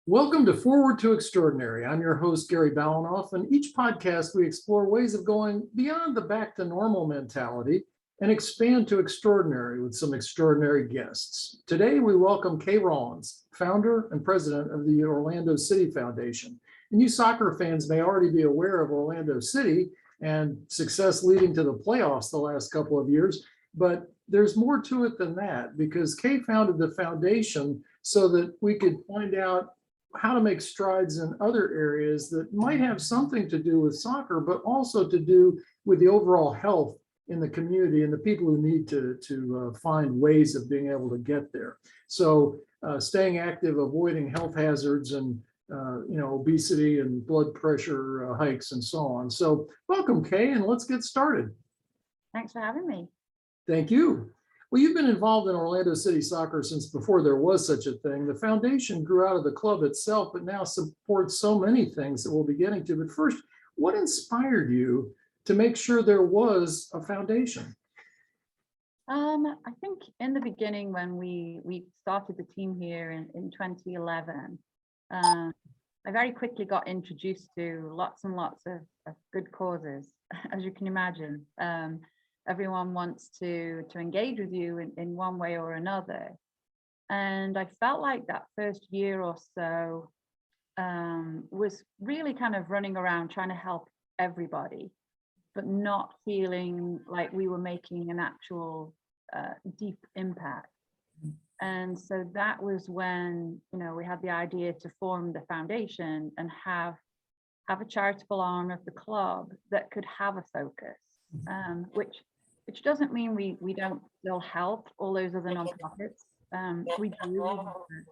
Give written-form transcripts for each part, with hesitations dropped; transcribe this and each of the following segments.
Welcome to Forward2Extraordinary. I'm your host, Gary Balanoff, and each podcast we explore ways of going beyond the back to normal mentality and expand to extraordinary with some extraordinary guests. Today, we welcome Kay Rawlins, founder and president of the Orlando City Foundation. And you soccer fans may already be aware of Orlando City and success leading to the playoffs the last couple of years, but there's more to it than that because Kay founded the foundation so that we could find out how to make strides in other areas that might have something to do with soccer, but also to do with the overall health in the community and the people who need to find ways of being able to get there. So staying active, avoiding health hazards and obesity and blood pressure hikes and so on. So welcome, Kay, and let's get started. Thanks for having me. Thank you. Well, you've been involved in Orlando City Soccer since before there was such a thing. The foundation grew out of the club itself, but now supports so many things that we'll be getting to. But first, what inspired you to make sure there was a foundation? I think in the beginning when we started the team here in 2011, I very quickly got introduced to lots and lots of good causes, as you can imagine. Everyone wants to engage with you in one way or another. And I felt like that first year or so was really kind of running around trying to help everybody, but not feeling like we were making an actual deep impact. And so that was when, we had the idea to form the foundation and have a charitable arm of the club that could have a focus, which doesn't mean we don't still help all those other nonprofits. We do.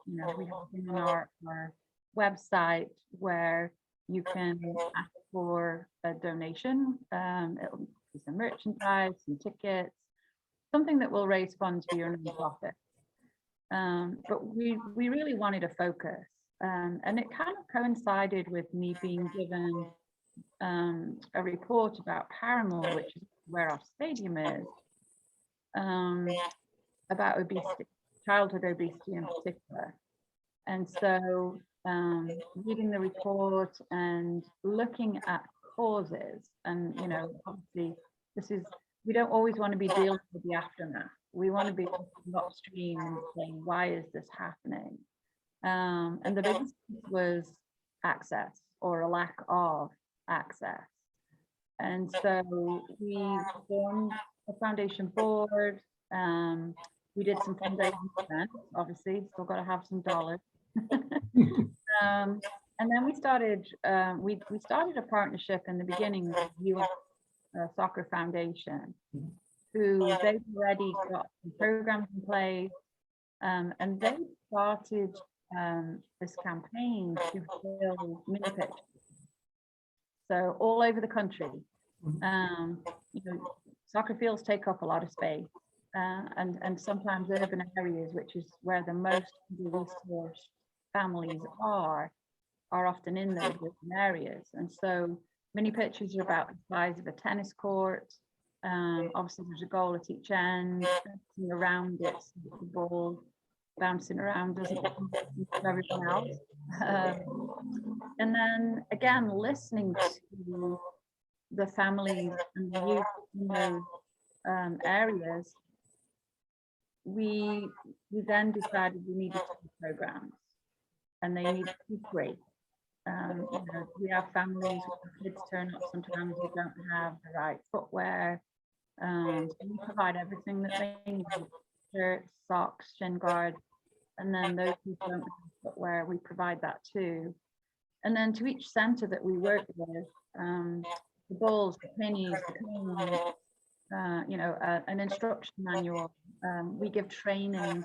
We have them on our website where you can ask for a donation. It'll be some merchandise, some tickets, something that will raise funds for your nonprofit. But we really wanted a focus, and it kind of coincided with me being given a report about Paramore, which is where our stadium is, about obesity, childhood obesity in particular. And so reading the report and looking at causes, and obviously we don't always want to be dealing with the aftermath. We want to be upstream and saying, why is this happening? And the biggest was access, or a lack of access. And so we formed a foundation board. We did some fundraising events, obviously, still got to have some dollars. And then we started a partnership in the beginning with the U.S. Soccer Foundation, who they've already got some programs in place. And they started this campaign to fill mini pitches. So all over the country, soccer fields take up a lot of space, and sometimes urban areas, which is where the most resourced families are often in those urban areas. And so mini pitches are about the size of a tennis court. Obviously, there's a goal at each end, around it, so the ball bouncing around doesn't to everyone else. And then again, listening to the families and the youth in those areas, we then decided we needed to do programs, and they need to be free. We have families where kids turn up sometimes who don't have the right footwear. So we provide everything that they need: shirts, socks, shin guards, and then those who don't have footwear, we provide that too. And then to each center that we work with, the balls, the pennies, the cones, an instruction manual. We give training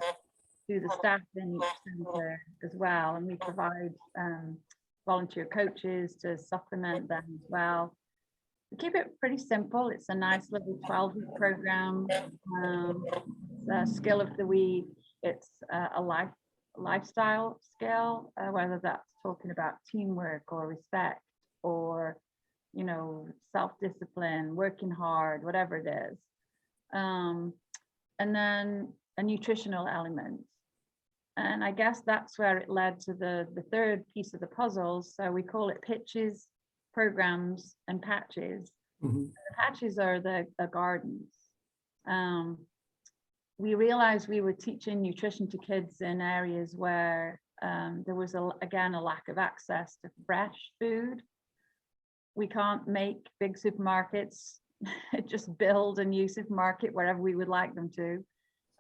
to the staff in each center as well, and we provide volunteer coaches to supplement them as well. We keep it pretty simple. It's a nice little 12-week program. Skill of the week. It's a lifestyle skill, whether that's talking about teamwork or respect or self-discipline, working hard, whatever it is. And then a nutritional element. And I guess that's where it led to the third piece of the puzzle. So we call it pitches, programs, and patches. Mhm. The patches are the gardens. We realized we were teaching nutrition to kids in areas where there was, again, a lack of access to fresh food. We can't make big supermarkets just build a new supermarket wherever we would like them to.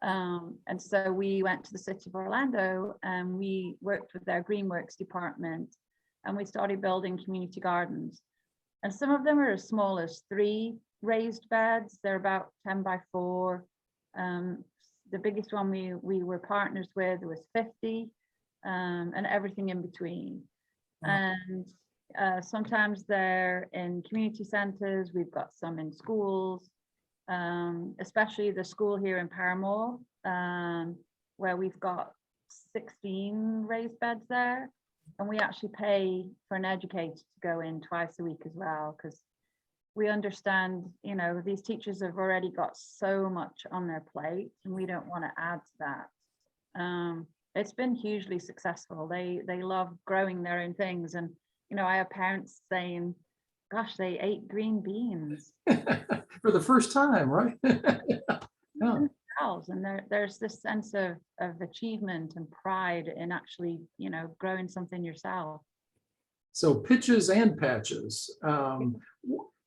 And so we went to the city of Orlando and we worked with their Greenworks department, and we started building community gardens. And some of them are as small as 3 raised beds. They're about 10 by 4. The biggest one we were partners with was 50, and everything in between. Wow. And sometimes they're in community centers. We've got some in schools, especially the school here in Paramore, where we've got 16 raised beds there. And we actually pay for an educator to go in twice a week as well, because we understand, you know, these teachers have already got so much on their plate and we don't want to add to that. It's been hugely successful. They love growing their own things. And, you know, I have parents saying, gosh, they ate green beans. For the first time, right? Yeah. And there's this sense of achievement and pride in actually, you know, growing something yourself. So pitches and patches.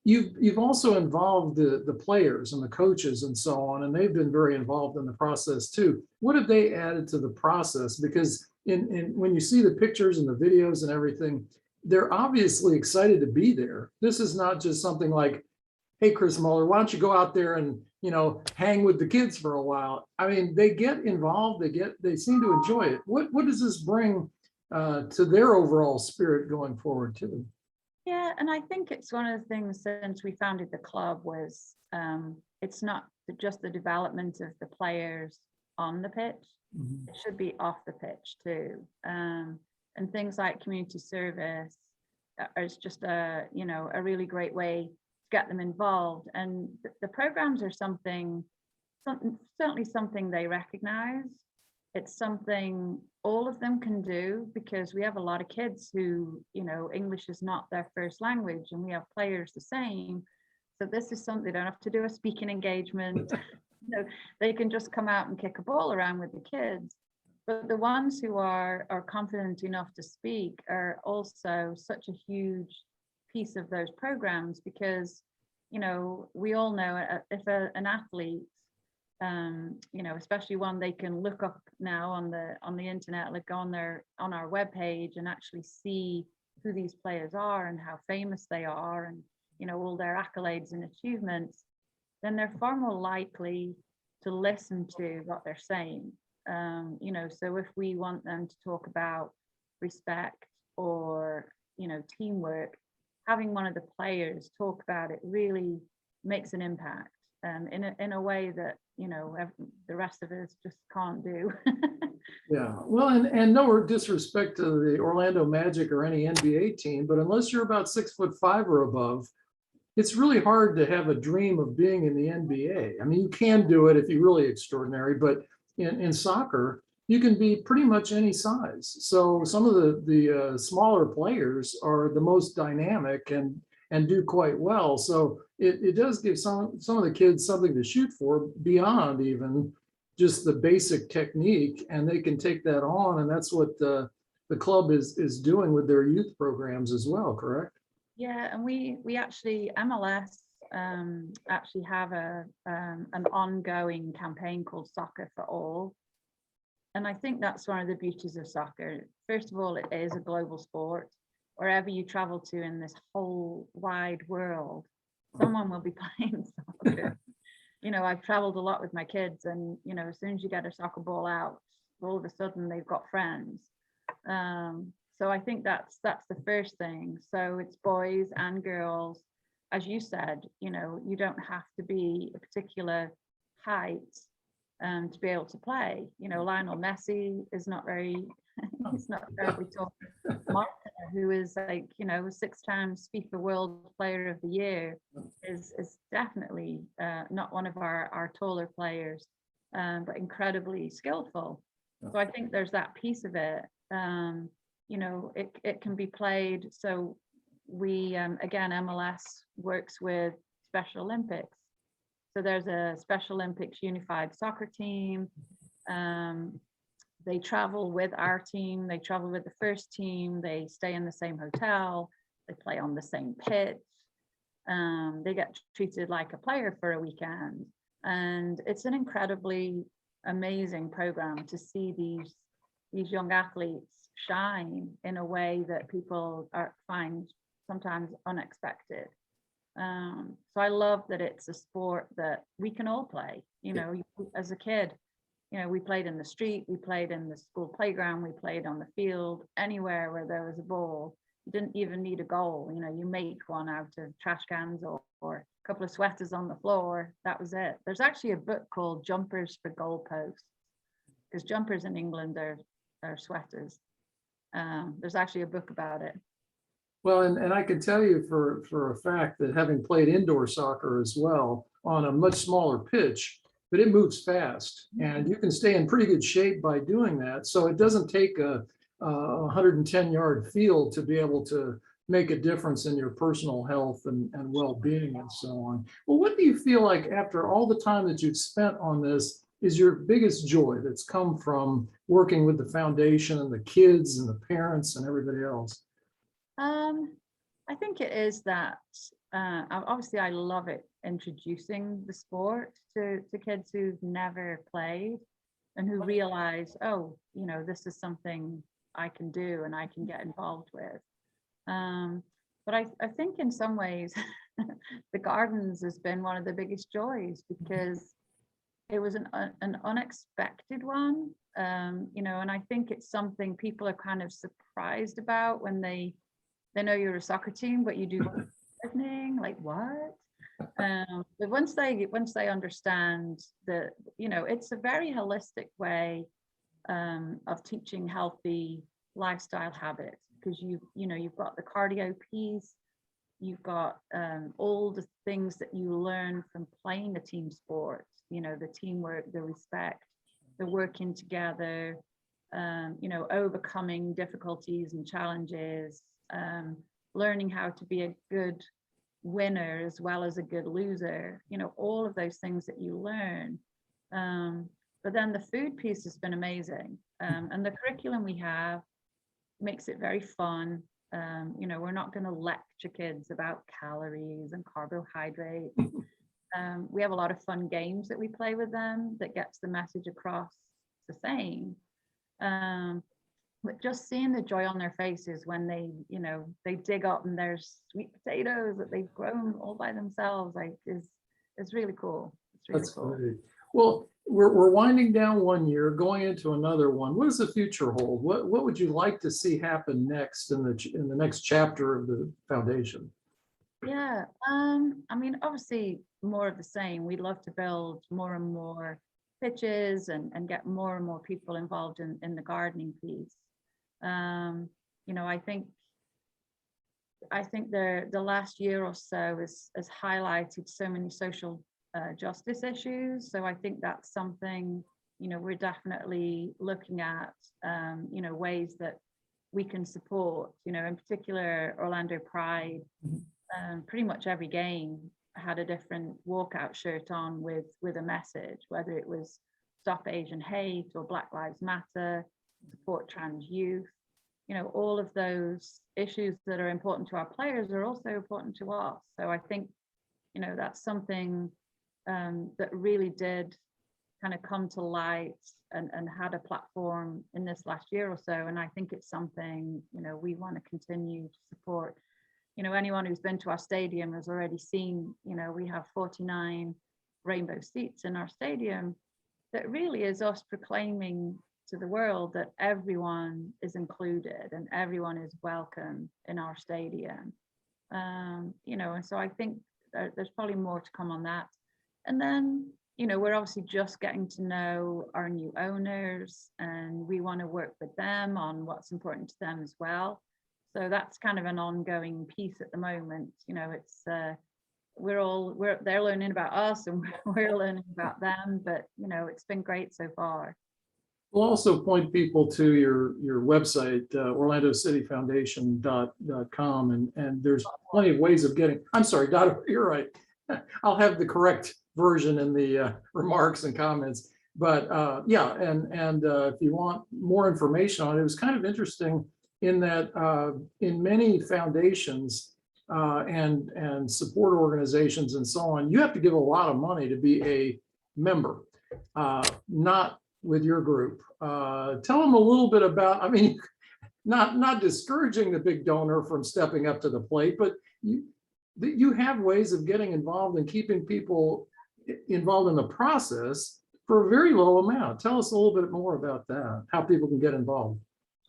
You've also involved the players and the coaches and so on, and they've been very involved in the process too. What have they added to the process? Because when you see the pictures and the videos and everything, they're obviously excited to be there. This is not just something like, hey, Chris Muller, why don't you go out there and, you know, hang with the kids for a while? I mean, they get involved, they seem to enjoy it. What does this bring to their overall spirit going forward too? Yeah, and I think it's one of the things since we founded the club was it's not just the development of the players on the pitch, it should be off the pitch too. And things like community service is just a really great way to get them involved. And the programs are certainly something they recognize. It's something all of them can do, because we have a lot of kids who, you know, English is not their first language, and we have players the same. So this is something they don't have to do a speaking engagement. You know, they can just come out and kick a ball around with the kids. But the ones who are confident enough to speak are also such a huge piece of those programs, because, you know, we all know if an athlete, you know, especially one they can look up now on the internet, like on our webpage, and actually see who these players are and how famous they are, and, you know, all their accolades and achievements, then they're far more likely to listen to what they're saying. You know, so if we want them to talk about respect or, you know, teamwork, having one of the players talk about it really makes an impact, in a way that, you know, the rest of us just can't do. Yeah, well, and no disrespect to the Orlando Magic or any NBA team, but unless you're about 6'5" or above, it's really hard to have a dream of being in the NBA. I mean, you can do it if you're really extraordinary, but in soccer, you can be pretty much any size. So some of the smaller players are the most dynamic and do quite well. So it does give some of the kids something to shoot for beyond even just the basic technique, and they can take that on. And that's what the club is doing with their youth programs as well, correct? Yeah, and we actually, MLS actually have an ongoing campaign called Soccer for All. And I think that's one of the beauties of soccer. First of all, it is a global sport. Wherever you travel to in this whole wide world, someone will be playing soccer. You know, I've traveled a lot with my kids, and, you know, as soon as you get a soccer ball out, all of a sudden they've got friends. So I think that's the first thing. So it's boys and girls. As you said, you know, you don't have to be a particular height to be able to play. You know, Lionel Messi is not very, he's not terribly tall. Marta, who is, like, you know, 6 times FIFA World Player of the Year, is definitely not one of our taller players, but incredibly skillful. So I think there's that piece of it. You know, it can be played. So we, again, MLS works with Special Olympics. So there's a Special Olympics unified soccer team. They travel with our team, they travel with the first team, they stay in the same hotel, they play on the same pitch. They get treated like a player for a weekend. And it's an incredibly amazing program to see these young athletes shine in a way that people find sometimes unexpected. So I love that it's a sport that we can all play. You know, as a kid, you know, we played in the street, we played in the school playground, we played on the field, anywhere where there was a ball. You didn't even need a goal. You know, you make one out of trash cans or a couple of sweaters on the floor. That was it. There's actually a book called Jumpers for Goalposts, because jumpers in England are sweaters. There's actually a book about it. Well, and I can tell you for a fact that having played indoor soccer as well on a much smaller pitch, but it moves fast and you can stay in pretty good shape by doing that. So it doesn't take a 110-yard field to be able to make a difference in your personal health and well-being and so on. Well, what do you feel like after all the time that you've spent on this is your biggest joy that's come from working with the foundation and the kids and the parents and everybody else? I think it is that obviously I love it introducing the sport to kids who've never played and who realize, oh, you know, this is something I can do and I can get involved with. But I think in some ways the gardens has been one of the biggest joys because it was an unexpected one, you know, and I think it's something people are kind of surprised about when they know you're a soccer team, but you do gardening, like what? But once they understand that, you know, it's a very holistic way of teaching healthy lifestyle habits, because you've got the cardio piece, you've got all the things that you learn from playing a team sport, you know, the teamwork, the respect, the working together, you know, overcoming difficulties and challenges, learning how to be a good winner as well as a good loser, you know, all of those things that you learn. But then the food piece has been amazing. And the curriculum we have makes it very fun. You know, we're not going to lecture kids about calories and carbohydrates. We have a lot of fun games that we play with them that gets the message across the same. But just seeing the joy on their faces when they, you know, they dig up and there's sweet potatoes that they've grown all by themselves, like is really cool. It's really That's cool. great. Well, we're winding down one year, going into another one. What does the future hold? What would you like to see happen next in the next chapter of the foundation? Yeah, I mean, obviously more of the same. We'd love to build more and more pitches and get more and more people involved in the gardening piece. You know, I think the last year or so has highlighted so many social justice issues. So I think that's something, you know, we're definitely looking at, you know, ways that we can support, you know, in particular Orlando Pride. Pretty much every game had a different walkout shirt on with a message, whether it was Stop Asian Hate or Black Lives Matter, support trans youth. You know, all of those issues that are important to our players are also important to us. So I think, you know, that's something that really did kind of come to light and had a platform in this last year or so. And I think it's something, you know, we want to continue to support. You know, anyone who's been to our stadium has already seen, you know, we have 49 rainbow seats in our stadium. That really is us proclaiming to the world that everyone is included and everyone is welcome in our stadium. You know, and so I think there's probably more to come on that. And then, you know, we're obviously just getting to know our new owners and we want to work with them on what's important to them as well. So that's kind of an ongoing piece at the moment. You know, it's they're learning about us and we're learning about them, but you know, it's been great so far. We'll also point people to your website, orlandocityfoundation.com, and there's plenty of ways of getting, I'm sorry, you're right. I'll have the correct version in the remarks and comments. But yeah, and if you want more information on it, it was kind of interesting in that in many foundations and support organizations and so on, you have to give a lot of money to be a member, not with your group. Tell them a little bit about, I mean, not discouraging the big donor from stepping up to the plate, but you have ways of getting involved and keeping people involved in the process for a very low amount. Tell us a little bit more about that, how people can get involved.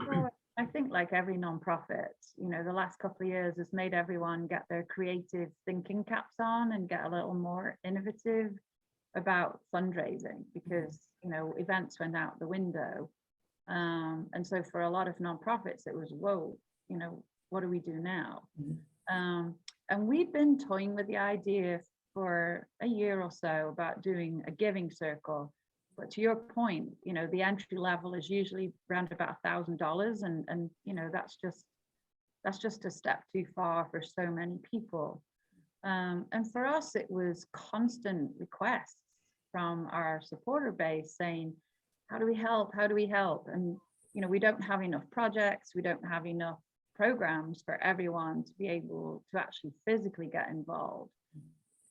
Well, I think like every nonprofit, the last couple of years has made everyone get their creative thinking caps on and get a little more innovative about fundraising, because events went out the window, and so for a lot of nonprofits it was, whoa, what do we do now? And we've been toying with the idea for a year or so about doing a giving circle, but to your point, the entry level is usually around about $1,000, and that's just a step too far for so many people. And for us, it was constant requests from our supporter base saying, how do we help? How do we help? And, we don't have enough projects. We don't have enough programs for everyone to be able to actually physically get involved.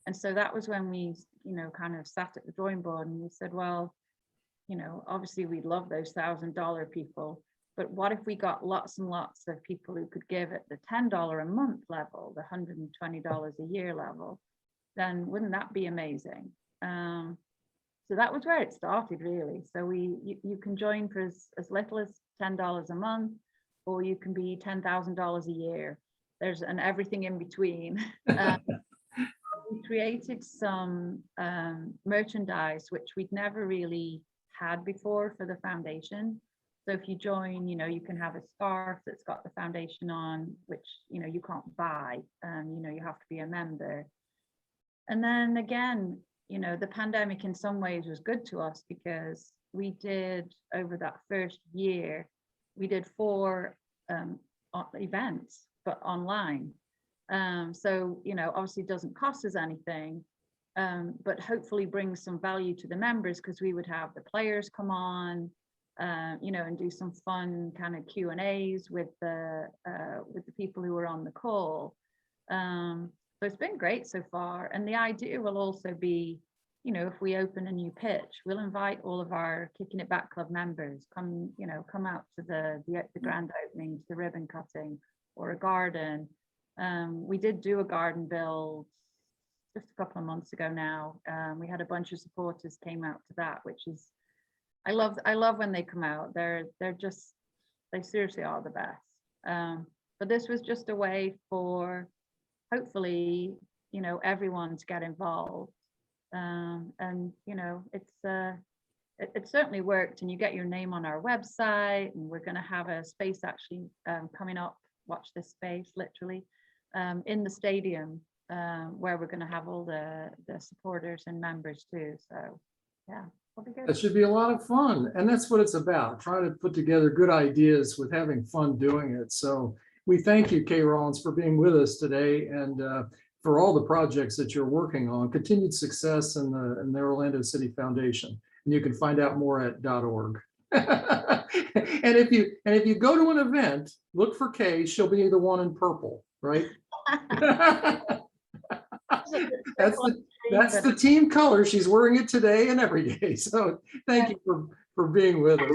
And so that was when we, kind of sat at the drawing board and we said, well, obviously we'd love those $1,000 people, but what if we got lots and lots of people who could give at the $10 a month level, the $120 a year level? Then wouldn't that be amazing? So that was where it started, really. So you can join for as little as $10 a month, or you can be $10,000 a year. There's an everything in between. We created some merchandise which we'd never really had before for the foundation. So if you join, you can have a scarf that's got the foundation on, which you can't buy. You have to be a member. And then again, the pandemic in some ways was good to us, because we did, over that first year, we did 4 events, but online. So, obviously it doesn't cost us anything, but hopefully brings some value to the members, because we would have the players come on, and do some fun kind of Q&As with the people who were on the call. So it's been great so far. And the idea will also be, if we open a new pitch, we'll invite all of our Kicking It Back Club members, come out to the grand opening, to the ribbon cutting, or a garden. We did do a garden build just a couple of months ago now. We had a bunch of supporters came out to that, which is, I love when they come out. They seriously are the best. But this was just a way for, hopefully, everyone to get involved. And it certainly worked, and you get your name on our website, and we're going to have a space actually coming up, watch this space literally, in the stadium, where we're going to have all the supporters and members too. So yeah, it'll be good. That should be a lot of fun, and that's what it's about, trying to put together good ideas with having fun doing it. So we thank you, Kay Rawlins, for being with us today, and for all the projects that you're working on. Continued success in the Orlando City Foundation, and you can find out more at .org. And if you go to an event, look for Kay. She'll be the one in purple, right? That's the team color. She's wearing it today and every day. So thank you for being with us.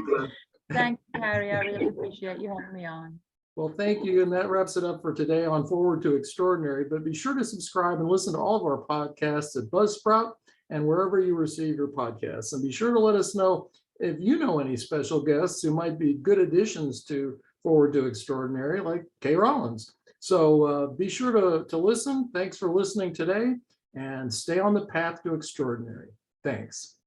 Thank you, Harry. I really appreciate you having me on. Well, thank you. And that wraps it up for today on Forward to Extraordinary. But be sure to subscribe and listen to all of our podcasts at Buzzsprout and wherever you receive your podcasts. And be sure to let us know if you know any special guests who might be good additions to Forward to Extraordinary, like Kay Rawlins. So be sure to listen. Thanks for listening today, and stay on the path to extraordinary. Thanks.